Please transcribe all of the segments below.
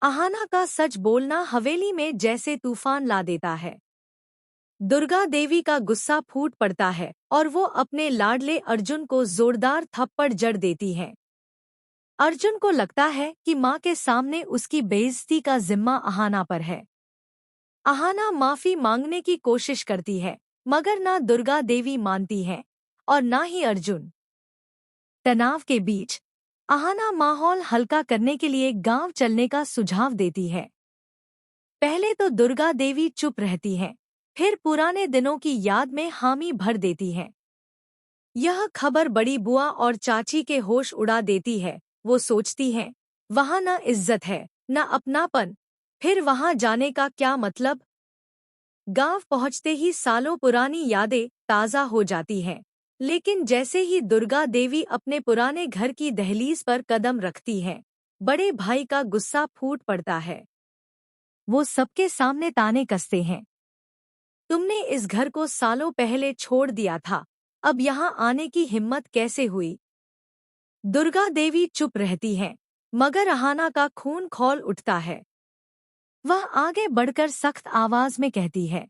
अहाना का सच बोलना हवेली में जैसे तूफान ला देता है। दुर्गा देवी का गुस्सा फूट पड़ता है और वो अपने लाडले अर्जुन को जोरदार थप्पड़ जड़ देती है। अर्जुन को लगता है कि माँ के सामने उसकी बेइज्जती का जिम्मा अहाना पर है। अहाना माफी मांगने की कोशिश करती है, मगर ना दुर्गा देवी मानती है और ना ही अर्जुन। तनाव के बीच अहाना माहौल हल्का करने के लिए गांव चलने का सुझाव देती है। पहले तो दुर्गा देवी चुप रहती हैं, फिर पुराने दिनों की याद में हामी भर देती हैं। यह खबर बड़ी बुआ और चाची के होश उड़ा देती है। वो सोचती हैं, वहाँ न इज्जत है, न अपनापन, फिर वहाँ जाने का क्या मतलब। गांव पहुँचते ही सालों पुरानी यादें ताज़ा हो जाती हैं, लेकिन जैसे ही दुर्गा देवी अपने पुराने घर की दहलीज पर कदम रखती हैं, बड़े भाई का गुस्सा फूट पड़ता है। वो सबके सामने ताने कसते हैं। तुमने इस घर को सालों पहले छोड़ दिया था, अब यहाँ आने की हिम्मत कैसे हुई। दुर्गा देवी चुप रहती हैं, मगर अहाना का खून खौल उठता है। वह आगे बढ़कर सख्त आवाज में कहती है,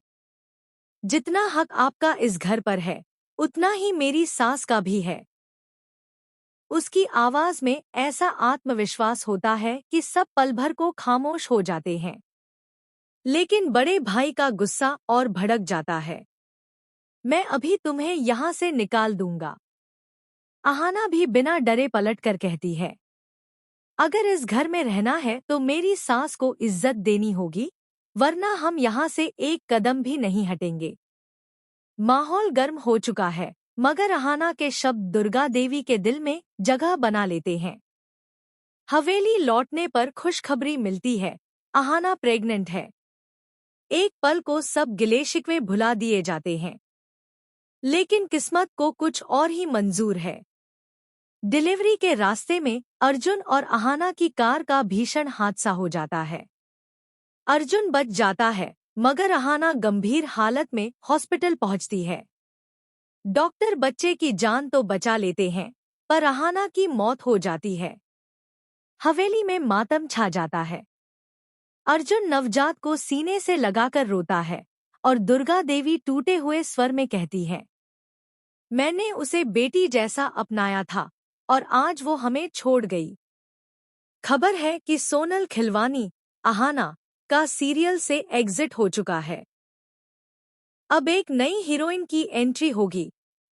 जितना हक आपका इस घर पर है, उतना ही मेरी सास का भी है। उसकी आवाज में ऐसा आत्मविश्वास होता है कि सब पल भर को खामोश हो जाते हैं। लेकिन बड़े भाई का गुस्सा और भड़क जाता है। मैं अभी तुम्हें यहाँ से निकाल दूंगा। अहाना भी बिना डरे पलट कर कहती है, अगर इस घर में रहना है तो मेरी सास को इज्जत देनी होगी, वरना हम यहाँ से एक कदम भी नहीं हटेंगे। माहौल गर्म हो चुका है, मगर अहाना के शब्द दुर्गा देवी के दिल में जगह बना लेते हैं। हवेली लौटने पर खुशखबरी मिलती है, अहाना प्रेग्नेंट है। एक पल को सब गिले शिकवे भुला दिए जाते हैं, लेकिन किस्मत को कुछ और ही मंजूर है। डिलीवरी के रास्ते में अर्जुन और अहाना की कार का भीषण हादसा हो जाता है। अर्जुन बच जाता है, मगर अहाना गंभीर हालत में हॉस्पिटल पहुंचती है। डॉक्टर बच्चे की जान तो बचा लेते हैं, पर अहाना की मौत हो जाती है। हवेली में मातम छा जाता है। अर्जुन नवजात को सीने से लगाकर रोता है और दुर्गा देवी टूटे हुए स्वर में कहती है, मैंने उसे बेटी जैसा अपनाया था और आज वो हमें छोड़ गई। खबर है कि सोनल खिलवानी अहाना का सीरियल से एग्जिट हो चुका है। अब एक नई हीरोइन की एंट्री होगी,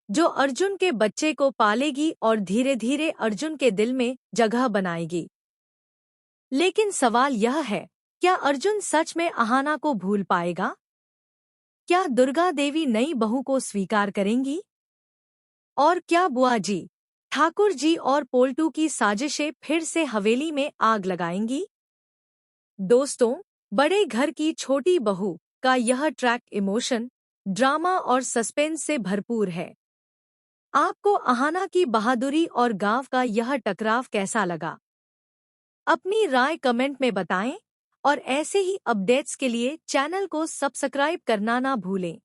जो अर्जुन के बच्चे को पालेगी और धीरे धीरे अर्जुन के दिल में जगह बनाएगी। लेकिन सवाल यह है, क्या अर्जुन सच में अहाना को भूल पाएगा? क्या दुर्गा देवी नई बहू को स्वीकार करेंगी? और क्या बुआ जी, ठाकुर जी और पोल्टू की साजिशें फिर से हवेली में आग लगाएंगी? दोस्तों, बड़े घर की छोटी बहू का यह ट्रैक इमोशन, ड्रामा और सस्पेंस से भरपूर है। आपको अहाना की बहादुरी और गांव का यह टकराव कैसा लगा? अपनी राय कमेंट में बताएं और ऐसे ही अपडेट्स के लिए चैनल को सब्सक्राइब करना ना भूलें।